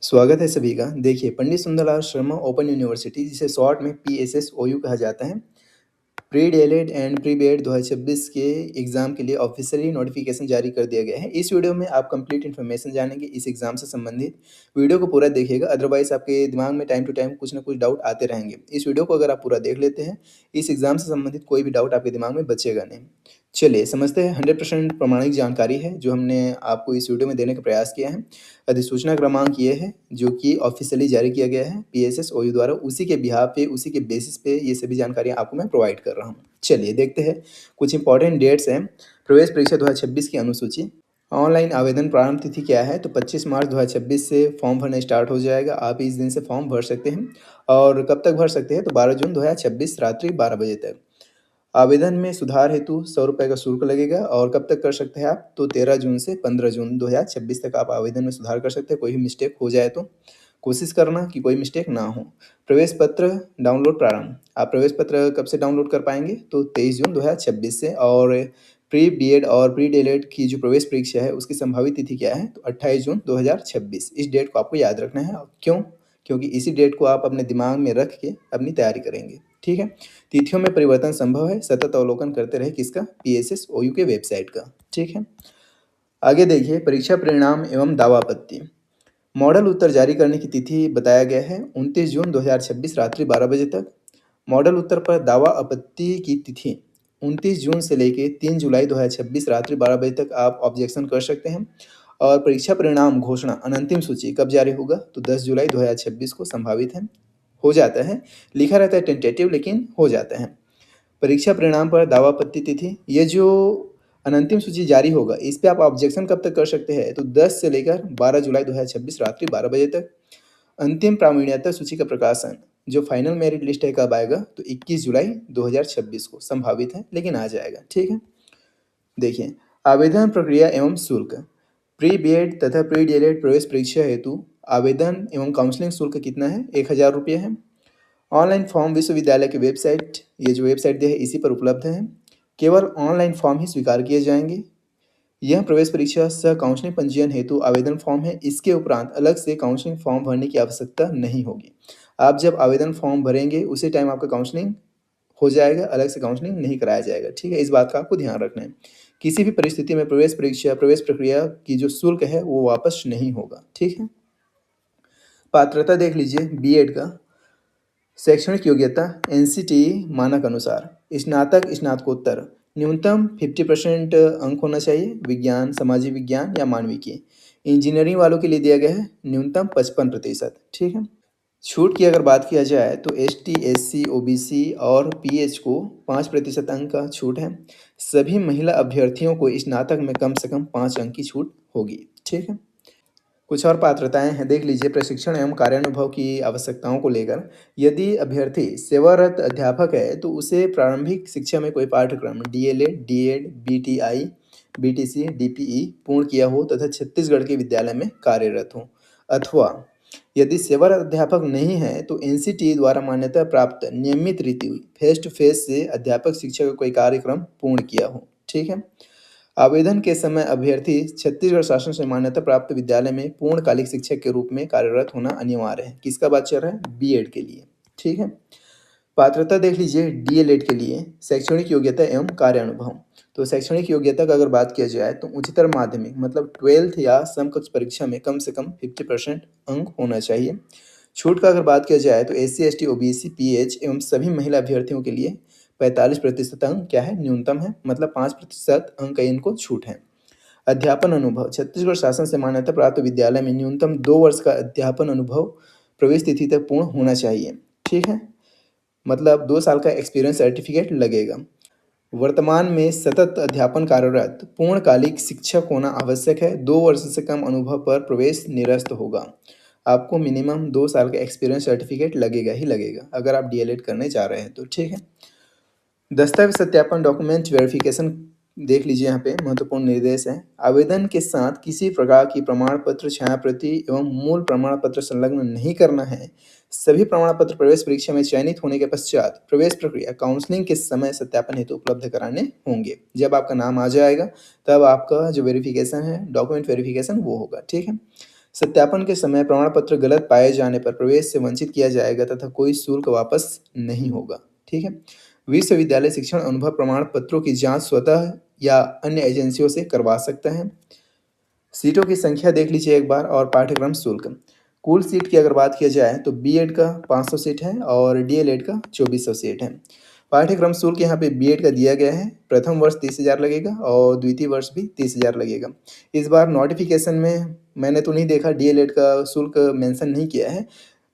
स्वागत है सभी का। देखिए, पंडित सुंदरलाल शर्मा ओपन यूनिवर्सिटी जिसे शॉर्ट में पीएसएसओयू कहा जाता है, pre DElEd and pre BEd 2026 के एग्ज़ाम के लिए ऑफ़िशियली नोटिफ़िकेशन जारी कर दिया गया है। इस वीडियो में आप कंप्लीट इन्फॉर्मेशन जानेंगे इस एग्ज़ाम से संबंधित। वीडियो को पूरा देखिएगा, अदरवाइज़ आपके दिमाग में टाइम टू टाइम कुछ ना कुछ डाउट आते रहेंगे। इस वीडियो को अगर आप पूरा देख लेते हैं, इस एग्ज़ाम से संबंधित कोई भी डाउट आपके दिमाग में बचेगा नहीं। चलिए समझते हैं, 100% प्रमाणिक जानकारी है जो हमने आपको इस वीडियो में देने का प्रयास किया है। अधिसूचना क्रमांक ये है जो कि ऑफ़िशियली जारी किया गया है पीएसएसओयू द्वारा, उसी के बिहाफ़ पे, उसी के बेसिस पे ये सभी जानकारियाँ आपको मैं प्रोवाइड कर रहा हूँ। चलिए देखते हैं, कुछ इंपॉर्टेंट डेट्स हैं। प्रवेश परीक्षा 2026 की अनुसूची। ऑनलाइन आवेदन प्रारंभ तिथि क्या है? तो 25 मार्च 2026 से फॉर्म भरना स्टार्ट हो जाएगा। आप इस दिन से फॉर्म भर सकते हैं और कब तक भर सकते हैं? तो 12 जून 2026 रात्रि 12 बजे तक। आवेदन में सुधार हेतु ₹100 का शुल्क लगेगा और कब तक कर सकते हैं आप? तो 13 जून से 15 जून 2026 तक आप आवेदन में सुधार कर सकते हैं, कोई भी मिस्टेक हो जाए तो। कोशिश करना कि कोई मिस्टेक ना हो। प्रवेश पत्र डाउनलोड प्रारंभ। आप प्रवेश पत्र कब से डाउनलोड कर पाएँगे? तो 23 जून 2026 से। और प्री बीएड और प्री डीएलएड की जो प्रवेश परीक्षा है उसकी संभावित तिथि क्या है? तो 28 जून 2026। इस डेट को आपको याद रखना है। क्यों? क्योंकि इसी डेट को आप अपने दिमाग में रख के अपनी तैयारी करेंगे। ठीक है? तिथियों में परिवर्तन संभव है, सतत अवलोकन करते रहे किसका? पीएसएसओयू के वेबसाइट का। ठीक है? आगे देखिए, परीक्षा परिणाम एवं दावा आपत्ति। मॉडल उत्तर जारी करने की तिथि बताया गया है 29 जून 2026 रात्रि 12 बजे तक। मॉडल उत्तर पर दावा आपत्ति की तिथि 29 जून से लेकर 3 जुलाई 2026 रात्रि 12 बजे तक आप ऑब्जेक्शन कर सकते हैं। और परीक्षा परिणाम घोषणा अनंतिम सूची कब जारी होगा? तो 10 जुलाई 2026 को संभावित है। हो जाता है, लिखा रहता है टेंटेटिव, लेकिन हो जाता है। परीक्षा परिणाम पर दावा आपत्ति तिथि, ये जो अनंतिम सूची जारी होगा इस पे आप ऑब्जेक्शन कब तक कर सकते हैं? तो 10 से लेकर 12 जुलाई 2026 रात्रि 12 बजे तक। अंतिम प्रावीण्यता सूची का प्रकाशन, जो फाइनल मेरिट लिस्ट है, कब आएगा? तो 21 जुलाई 2026 को संभावित है, लेकिन आ जाएगा। ठीक है? देखिए, आवेदन प्रक्रिया एवं शुल्क। प्री बीएड तथा प्री डीएलएड प्रवेश परीक्षा हेतु आवेदन एवं काउंसलिंग शुल्क कितना है? 1000 रुपये है। ऑनलाइन फॉर्म विश्वविद्यालय की वेबसाइट, ये जो वेबसाइट दी है इसी पर उपलब्ध है। केवल ऑनलाइन फॉर्म ही स्वीकार किए जाएंगे। यह प्रवेश परीक्षा सह काउंसलिंग पंजीयन हेतु आवेदन फॉर्म है। इसके उपरांत अलग से काउंसलिंग फॉर्म भरने की आवश्यकता नहीं होगी। आप जब आवेदन फॉर्म भरेंगे उसी टाइम आपका काउंसलिंग हो जाएगा, अलग से काउंसलिंग नहीं कराया जाएगा। ठीक है? इस बात का आपको ध्यान रखना है। किसी भी परिस्थिति में प्रवेश परीक्षा प्रवेश प्रक्रिया की जो शुल्क है वो वापस नहीं होगा। ठीक है? पात्रता देख लीजिए, बीएड का शैक्षणिक योग्यता एनसीटीई मानक अनुसार स्नातक स्नातकोत्तर न्यूनतम 50% अंक होना चाहिए, विज्ञान, सामाजिक विज्ञान या मानविकी। इंजीनियरिंग वालों के लिए दिया गया है न्यूनतम 55%। ठीक है? छूट की अगर बात किया जाए तो एसटी, एससी, ओबीसी और पीएच को 5% अंक का छूट है। सभी महिला अभ्यर्थियों को स्नातक में कम से कम 5 अंक की छूट होगी। ठीक है? कुछ और पात्रताएं हैं, देख लीजिए। प्रशिक्षण एवं कार्यानुभव की आवश्यकताओं को लेकर, यदि अभ्यर्थी सेवारत अध्यापक है तो उसे प्रारंभिक शिक्षा में कोई पाठ्यक्रम DElEd, DEd, BTI, BTC, DPE पूर्ण किया हो तथा छत्तीसगढ़ के विद्यालय में कार्यरत हो, अथवा यदि सेवारत अध्यापक नहीं है तो एनसीटीई द्वारा मान्यता प्राप्त नियमित रीति फेस टू फेस से अध्यापक शिक्षा का कोई कार्यक्रम पूर्ण किया हो। ठीक है? आवेदन के समय अभ्यर्थी छत्तीसगढ़ शासन से मान्यता प्राप्त विद्यालय में पूर्णकालिक शिक्षक के रूप में कार्यरत होना अनिवार्य है। किसका बात चल रहा है? बीएड के लिए। ठीक है? पात्रता देख लीजिए, डीएलएड के लिए शैक्षणिक योग्यता एवं कार्यानुभव। तो शैक्षणिक योग्यता का अगर बात किया जाए तो उच्चतर माध्यमिक मतलब 12th या समकक्ष परीक्षा में कम से कम 50% अंक होना चाहिए। छूट का अगर बात किया जाए तो एससी, एसटी, ओबीसी, पीएच एवं सभी महिला अभ्यर्थियों के लिए 45% अंक क्या है? न्यूनतम है, मतलब 5% अंक का इनको छूट है। अध्यापन अनुभव, छत्तीसगढ़ शासन से मान्यता प्राप्त विद्यालय में न्यूनतम 2 वर्ष का अध्यापन अनुभव प्रवेश तिथि तक पूर्ण होना चाहिए। ठीक है? मतलब 2 साल का एक्सपीरियंस सर्टिफिकेट लगेगा। वर्तमान में सतत अध्यापन कार्यरत पूर्णकालिक शिक्षक होना आवश्यक है। 2 वर्ष से कम अनुभव पर प्रवेश निरस्त होगा। आपको मिनिमम 2 साल का एक्सपीरियंस सर्टिफिकेट लगेगा ही लगेगा अगर आप डीएलएड करने जा रहे हैं तो। ठीक है? दस्तावेज सत्यापन डॉक्यूमेंट वेरिफिकेशन देख लीजिए, यहाँ पे महत्वपूर्ण निर्देश है। आवेदन के साथ किसी प्रकार की प्रमाण पत्र, छाया प्रति एवं मूल प्रमाण पत्र संलग्न नहीं करना है। सभी प्रमाण पत्र प्रवेश परीक्षा में चयनित होने के पश्चात प्रवेश प्रक्रिया काउंसलिंग के समय सत्यापन हेतु उपलब्ध कराने होंगे। जब आपका नाम आ जाएगा तब आपका जो वेरिफिकेशन है, डॉक्यूमेंट वेरिफिकेशन, वो होगा। ठीक है? सत्यापन के समय प्रमाण पत्र गलत पाए जाने पर प्रवेश से वंचित किया जाएगा तथा कोई शुल्क वापस नहीं होगा। ठीक है। विश्वविद्यालय शिक्षण अनुभव प्रमाण पत्रों की जांच स्वतः या अन्य एजेंसियों से करवा सकता है। सीटों की संख्या देख लीजिए एक बार और पाठ्यक्रम शुल्क। कुल सीट की अगर बात किया जाए तो बीएड का 500 सीट है और डीएलएड का 2400 सीट है। पाठ्यक्रम शुल्क यहाँ पे बीएड का दिया गया है, प्रथम वर्ष 30,000 लगेगा और द्वितीय वर्ष भी 30,000 लगेगा। इस बार नोटिफिकेशन में मैंने तो नहीं देखा डीएलएड का शुल्क मेंशन नहीं किया है।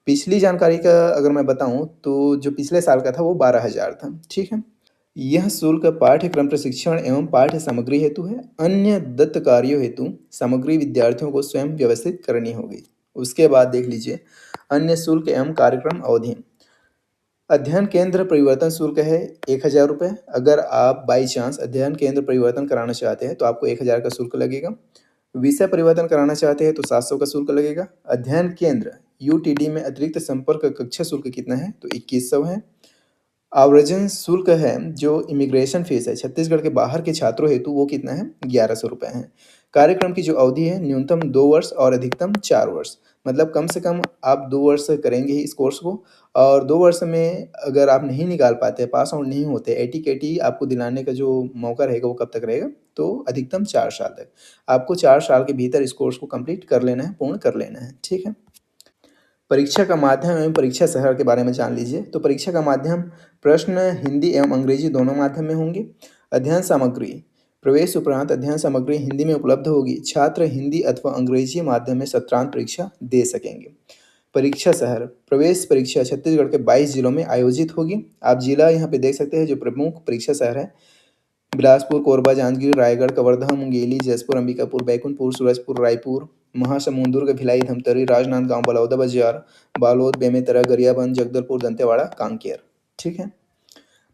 पिछली जानकारी का अगर मैं बताऊँ तो जो पिछले साल का था वो 12,000 था। ठीक है। यह शुल्क पाठ्यक्रम प्रशिक्षण एवं पाठ्य सामग्री हेतु है। अन्य दत्त कार्यों हेतु सामग्री विद्यार्थियों को स्वयं व्यवस्थित करनी होगी। उसके बाद देख लीजिए अन्य शुल्क एवं कार्यक्रम अवधि। अध्ययन केंद्र परिवर्तन शुल्क है 1,000 रुपये। अगर आप बाई चांस अध्ययन केंद्र परिवर्तन कराना चाहते हैं तो आपको 1,000 का शुल्क लगेगा। विषय परिवर्तन कराना चाहते हैं तो 700 का शुल्क लगेगा। अध्ययन केंद्र यूटीडी में अतिरिक्त संपर्क कक्षा शुल्क कितना है तो 2100 है। आव्रजन शुल्क है जो इमिग्रेशन फीस है छत्तीसगढ़ के बाहर के छात्रों हेतु वो कितना है 1,100 रुपये है। कार्यक्रम की जो अवधि है न्यूनतम 2 वर्ष और अधिकतम 4 वर्ष। मतलब कम से कम आप 2 वर्ष करेंगे ही इस कोर्स को और 2 वर्ष में अगर आप नहीं निकाल पाते पास आउट नहीं होते एटी केटी आपको दिलाने का जो मौका रहेगा वो कब तक रहेगा तो अधिकतम 4 साल तक। आपको 4 साल के भीतर इस कोर्स को कंप्लीट कर लेना है, पूर्ण कर लेना है। ठीक है। परीक्षा का माध्यम एवं परीक्षा शहर के बारे में जान लीजिए। तो परीक्षा का माध्यम प्रश्न हिंदी एवं अंग्रेजी दोनों माध्यम में होंगे। अध्ययन सामग्री प्रवेश उपरांत अध्ययन सामग्री हिंदी में उपलब्ध होगी। छात्र हिंदी अथवा अंग्रेजी माध्यम में सत्रांत परीक्षा दे सकेंगे। परीक्षा शहर प्रवेश परीक्षा छत्तीसगढ़ के 22 जिलों में आयोजित होगी। आप जिला यहाँ पे देख सकते हैं जो प्रमुख परीक्षा शहर है बिलासपुर, कोरबा, जांजगीर, रायगढ़, कवर्धा, मुंगेली, जसपुर, अंबिकापुर, बैकुंठपुर, सूरजपुर, रायपुर, महासमुंद, दुर्ग, भिलाई, धमतरी, राजनांदगांव, बलौदाबाजार, बालोद, बेमेतरा, गरियाबंद, जगदलपुर, दंतेवाड़ा, कांकेर। ठीक है।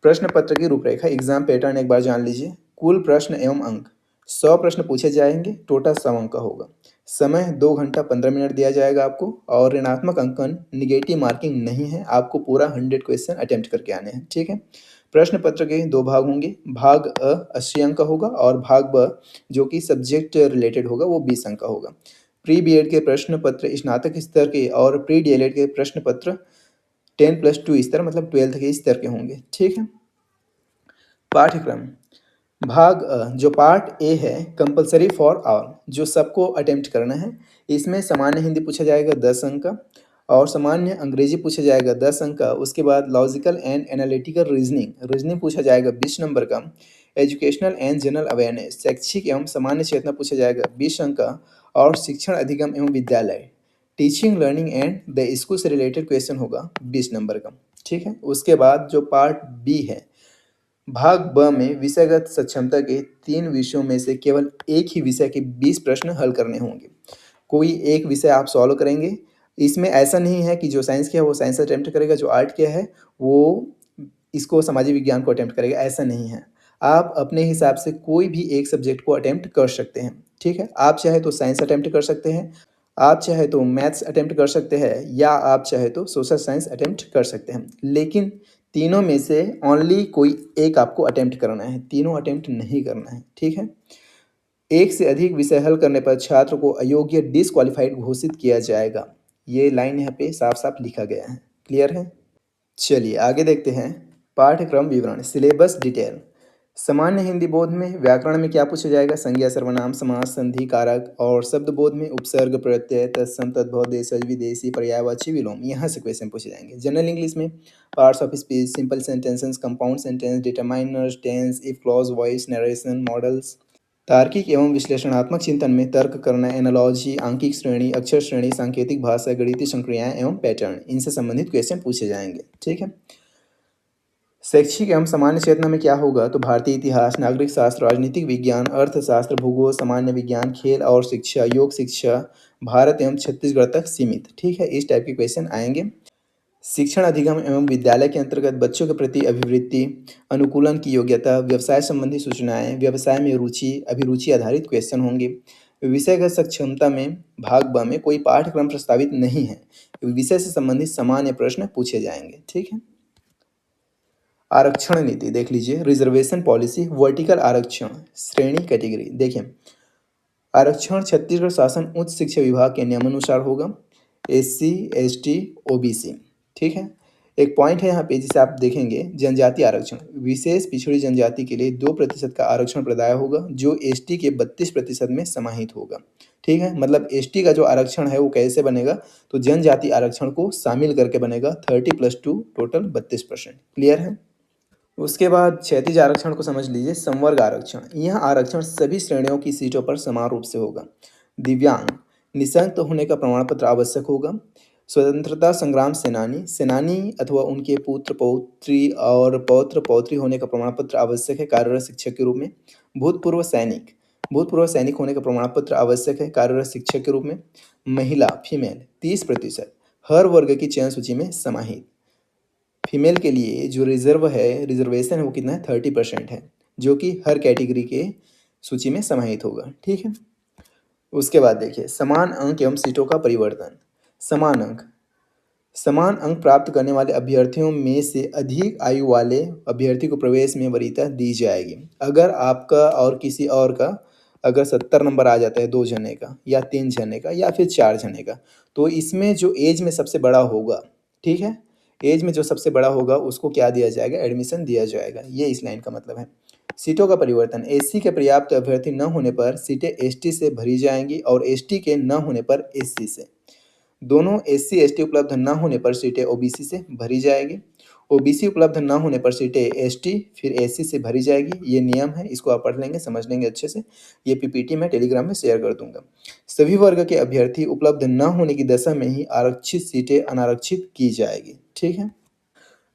प्रश्न पत्र की रूपरेखा एग्जाम पैटर्न एक बार जान लीजिए। कुल प्रश्न एवं अंक 100 प्रश्न पूछे जाएंगे, टोटल 100 अंक का होगा। समय 2 घंटा 15 मिनट दिया जाएगा आपको और ऋणात्मक अंकन निगेटिव मार्किंग नहीं है, आपको पूरा 100 क्वेश्चन अटेम्प्ट करके आने हैं। ठीक है। प्रश्न पत्र के 2 भाग होंगे, भाग अ 80 अंक का होगा और भाग ब जो कि सब्जेक्ट रिलेटेड होगा वो 20 अंक का होगा। प्री बीएड के प्रश्न पत्र स्नातक स्तर के और प्री डीएलएड के प्रश्न पत्र 10+2 स्तर मतलब 12th के स्तर के होंगे। ठीक है। पाठ्यक्रम भाग जो पार्ट ए है कंपलसरी फॉर ऑल जो सबको अटेम्प्ट करना है। इसमें सामान्य हिंदी पूछा जाएगा 10 अंक का और सामान्य अंग्रेजी पूछा जाएगा 10 अंक का। उसके बाद logical and analytical reasoning reasoning पूछा जाएगा 20 नंबर का। एजुकेशनल एंड जनरल अवेयरनेस शैक्षिक एवं सामान्य चेतना पूछा जाएगा 20 अंक का। और शिक्षण अधिगम एवं विद्यालय teaching learning and the school से रिलेटेड क्वेश्चन होगा 20 नंबर का। ठीक है। उसके बाद जो पार्ट बी है भाग ब में विषयगत सक्षमता के 3 विषयों में से केवल एक ही विषय के 20 प्रश्न हल करने होंगे। कोई एक विषय आप सॉल्व करेंगे। इसमें ऐसा नहीं है कि जो साइंस किया है वो साइंस अटेम्प्ट करेगा, जो आर्ट किया है वो इसको सामाजिक विज्ञान को अटेम्प्ट करेगा, ऐसा नहीं है। आप अपने हिसाब से कोई भी एक सब्जेक्ट को अटेम्प्ट कर सकते हैं। ठीक है। आप चाहे तो साइंस अटेम्प्ट कर सकते हैं, आप चाहे तो मैथ्स अटेम्प्ट कर सकते हैं या आप चाहे तो सोशल साइंस अटेम्प्ट कर सकते हैं। लेकिन तीनों में से ओनली कोई एक आपको अटेम्प्ट करना है, तीनों अटेम्प्ट नहीं करना है। ठीक है। एक से अधिक विषय हल करने पर छात्र को अयोग्य डिसक्वालीफाइड घोषित किया जाएगा। ये लाइन यहाँ पे साफ साफ लिखा गया है। क्लियर है। चलिए आगे देखते हैं पाठ्यक्रम विवरण सिलेबस डिटेल। सामान्य हिंदी बोध में व्याकरण में क्या पूछा जाएगा संज्ञा सर्वनाम समास संधि कारक और शब्द बोध में उपसर्ग प्रत्यय तत्सम तद्भव देशज विदेशी पर्यायवाची विलोम यहाँ से क्वेश्चन पूछे जाएंगे। जनरल इंग्लिश में parts of speech simple sentences compound sentence determiners tense if clause voice narration modals. तार्किक एवं विश्लेषणात्मक चिंतन में तर्क करना एनालॉजी आंकिक श्रेणी अक्षर श्रेणी सांकेतिक भाषा गणितीय संक्रियाएं एवं पैटर्न इनसे संबंधित क्वेश्चन पूछे जाएंगे। ठीक है। शैक्षिक एवं सामान्य चेतना में क्या होगा तो भारतीय इतिहास नागरिक शास्त्र राजनीतिक विज्ञान अर्थशास्त्र भूगोल सामान्य विज्ञान खेल और शिक्षा योग शिक्षा भारत एवं छत्तीसगढ़ तक सीमित। ठीक है। इस टाइप के क्वेश्चन आएंगे। शिक्षण अधिगम एवं विद्यालय के अंतर्गत बच्चों के प्रति अभिवृत्ति अनुकूलन की योग्यता व्यवसाय संबंधी सूचनाएं व्यवसाय में रुचि अभिरुचि आधारित क्वेश्चन होंगे। विषयगत सक्षमता में भाग ब में कोई पाठ्यक्रम प्रस्तावित नहीं है, विषय से संबंधित सामान्य प्रश्न पूछे जाएंगे। ठीक है। आरक्षण नीति देख लीजिए रिजर्वेशन पॉलिसी वर्टिकल आरक्षण श्रेणी कैटेगरी। देखिए आरक्षण छत्तीसगढ़ शासन उच्च शिक्षा विभाग के नियमानुसार होगा। एससी, एसटी, ओबीसी, ठीक है। एक पॉइंट है यहाँ पे जिसे आप देखेंगे, जनजाति आरक्षण। विशेष पिछड़ी जनजाति के लिए 2% का आरक्षण प्रदाय होगा, जो एसटी के 32% में समाहित होगा, ठीक है। मतलब एसटी का जो आरक्षण है वो कैसे बनेगा, तो जनजाति आरक्षण को शामिल करके बनेगा। 30+2 टोटल 32%। क्लियर है। उसके बाद क्षैतिज आरक्षण को समझ लीजिए। संवर्ग आरक्षण, यह आरक्षण सभी श्रेणियों की सीटों पर समान रूप से होगा। दिव्यांग, निःशक्त होने का प्रमाण पत्र आवश्यक होगा। स्वतंत्रता संग्राम सेनानी, सेनानी अथवा उनके पुत्र पौत्री और पौत्र पौत्री होने का प्रमाण पत्र आवश्यक है कार्यरत शिक्षक के रूप में। भूतपूर्व सैनिक, भूतपूर्व सैनिक होने का प्रमाण पत्र आवश्यक है कार्यरत शिक्षक के रूप में। महिला फीमेल 30% हर वर्ग की चयन सूची में समाहित। फीमेल के लिए जो रिजर्वेशन है वो कितना है, 30% है, जो कि हर कैटेगरी के सूची में समाहित होगा, ठीक है। उसके बाद देखिए समान अंक एवं सीटों का परिवर्तन। समान अंक, समान अंक प्राप्त करने वाले अभ्यर्थियों में से अधिक आयु वाले अभ्यर्थी को प्रवेश में वरीयता दी जाएगी। अगर आपका और किसी और का अगर 70 नंबर आ जाता है 2 जने का या 3 जने का या फिर 4 जने का, तो इसमें जो एज में सबसे बड़ा होगा, ठीक है, एज में जो सबसे बड़ा होगा उसको क्या दिया जाएगा, एडमिशन दिया जाएगा। ये इस लाइन का मतलब है। सीटों का परिवर्तन, एससी के पर्याप्त अभ्यर्थी न होने पर सीटें एसटी से भरी जाएंगी और एसटी के न होने पर एससी से। दोनों एससी एसटी उपलब्ध न होने पर सीटें ओबीसी से भरी जाएगी। ओबीसी उपलब्ध न होने पर सीटें एसटी फिर एससी से भरी जाएगी। ये नियम है, इसको आप पढ़ लेंगे, समझ लेंगे अच्छे से। ये पीपीटी मैं टेलीग्राम में शेयर कर दूंगा। सभी वर्ग के अभ्यर्थी उपलब्ध न होने की दशा में ही आरक्षित सीटें अनारक्षित की जाएगी, ठीक है।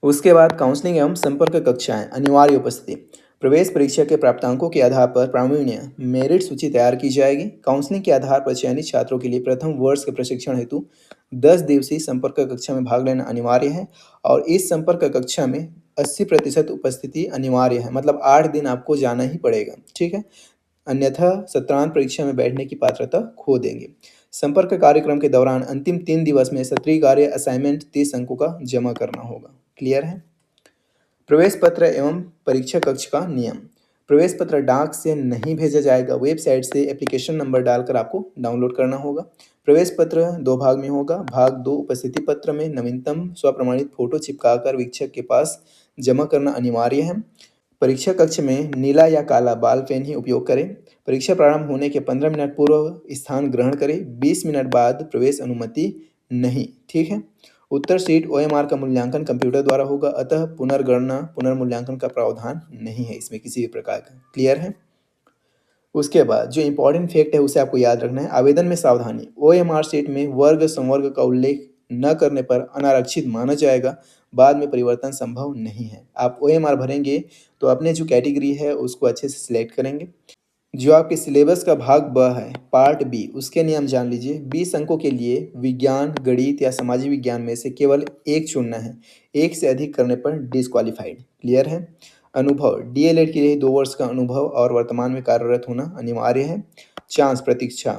उसके बाद काउंसलिंग एवं संपर्क कक्षाएं, अनिवार्य उपस्थिति। प्रवेश परीक्षा के प्राप्तांकों के आधार पर प्रावीण्य मेरिट सूची तैयार की जाएगी। काउंसलिंग के आधार पर चयनित छात्रों के लिए प्रथम वर्ष के प्रशिक्षण हेतु 10 दिवसीय संपर्क कक्षा में भाग लेना अनिवार्य है और इस संपर्क कक्षा में 80% उपस्थिति अनिवार्य है। मतलब 8 दिन आपको जाना ही पड़ेगा, ठीक है, अन्यथा सत्रांत परीक्षा में बैठने की पात्रता खो देंगे। संपर्क कार्यक्रम के दौरान अंतिम 3 दिवस में सत्रीय कार्य असाइनमेंट 30 अंकों का जमा करना होगा। क्लियर है। प्रवेश पत्र एवं परीक्षा कक्ष का नियम। प्रवेश पत्र डाक से नहीं भेजा जाएगा, वेबसाइट से एप्लीकेशन नंबर डालकर आपको डाउनलोड करना होगा। प्रवेश पत्र 2 भाग में होगा। भाग 2 उपस्थिति पत्र में नवीनतम स्वप्रमाणित फोटो चिपकाकर वीक्षक के पास जमा करना अनिवार्य है। परीक्षा कक्ष में नीला या काला बाल पेन ही उपयोग करें। परीक्षा प्रारंभ होने के 15 मिनट पूर्व स्थान ग्रहण करें। 20 मिनट बाद प्रवेश अनुमति नहीं, ठीक है। उत्तर शीट ओएमआर का मूल्यांकन कंप्यूटर द्वारा होगा, अतः पुनर्गणना पुनर्मूल्यांकन का प्रावधान नहीं है इसमें किसी भी प्रकार का। क्लियर है। उसके बाद जो इंपॉर्टेंट फैक्ट है उसे आपको याद रखना है। आवेदन में सावधानी, ओएमआर शीट में वर्ग संवर्ग का उल्लेख न करने पर अनारक्षित माना जाएगा। बाद में परिवर्तन संभव नहीं है। आप ओएमआर भरेंगे तो अपने जो कैटेगरी है उसको अच्छे से सिलेक्ट करेंगे। जो आपके सिलेबस का भाग ब है, पार्ट बी, उसके नियम जान लीजिए। 20 अंकों के लिए विज्ञान, गणित या सामाजिक विज्ञान में से केवल एक चुनना है। एक से अधिक करने पर डिस्क्वालीफाइड। क्लियर है। अनुभव, डीएलएड के लिए 2 वर्ष का अनुभव और वर्तमान में कार्यरत होना अनिवार्य है। चांस, प्रतीक्षा,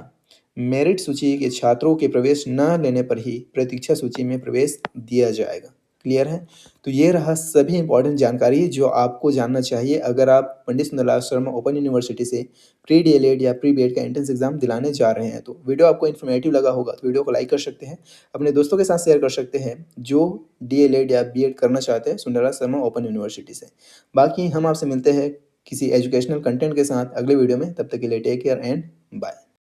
मेरिट सूची के छात्रों के प्रवेश न लेने पर ही प्रतीक्षा सूची में प्रवेश दिया जाएगा। क्लियर है। तो ये रहा सभी इंपॉर्टेंट जानकारी जो आपको जानना चाहिए अगर आप पंडित सुंदरलाल शर्मा ओपन यूनिवर्सिटी से प्री डीएलएड या प्री बीएड का एंट्रेंस एग्जाम दिलाने जा रहे हैं। तो वीडियो आपको इन्फॉर्मेटिव लगा होगा तो वीडियो को लाइक कर सकते हैं, अपने दोस्तों के साथ शेयर कर सकते हैं जो डीएलएड या बीएड करना चाहते हैं सुंदरलाल शर्मा ओपन यूनिवर्सिटी से। बाकी हम आपसे मिलते हैं किसी एजुकेशनल कंटेंट के साथ अगले वीडियो में। तब तक के लिए टेक केयर एंड बाय।